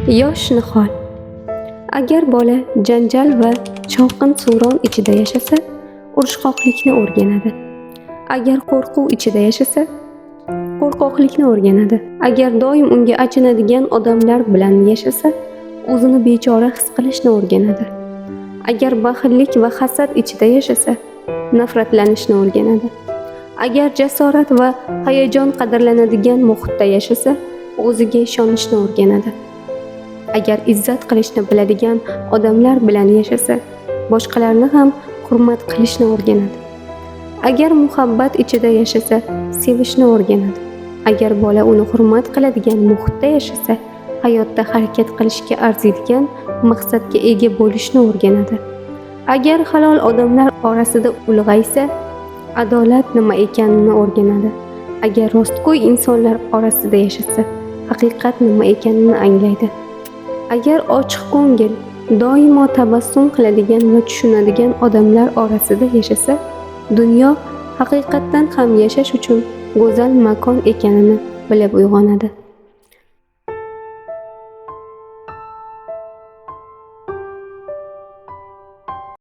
Yosh nihol. Agar bola janjal va shovqin-suron ichida yashasa, urushqoqlikni o'rganadi. Agar qo'rquv ichida yashasa, qo'rqoqlikni o'rganadi. Agar doim unga achinadigan odamlar bilan yashasa, o'zini bechora his qilishni o'rganadi. Agar baxillik va hasad ichida yashasa, nafratlanishni o'rganadi. Agar jasorat va hayajon qadrlanadigan muhitda yashasa, o'ziga ishonishni o'rganadi. Agar izzat qilishni biladigan odamlar bilan yashasa, boshqalarni ham hurmat qilishni o'rganadi. Agar muhabbat ichida yashasa, sevishni o'rganadi. Agar bola uni hurmat qiladigan muhitda yashasa, hayotda harakat qilishga arziydigan maqsadga ega bo'lishni o'rganadi. Agar halol odamlar orasida ulg'aysa, adolat nima ekanini o'rganadi. Agar rostgo'y insonlar orasida yashasa, haqiqat nima ekanini anglaydi. Agar ochiq ko'ngil, doimo tabassum qiladigan va tushunadigan odamlar orasida yashasa, dunyo haqiqatdan ham yashash uchun go'zal makon ekanini bilib uyg'onadi.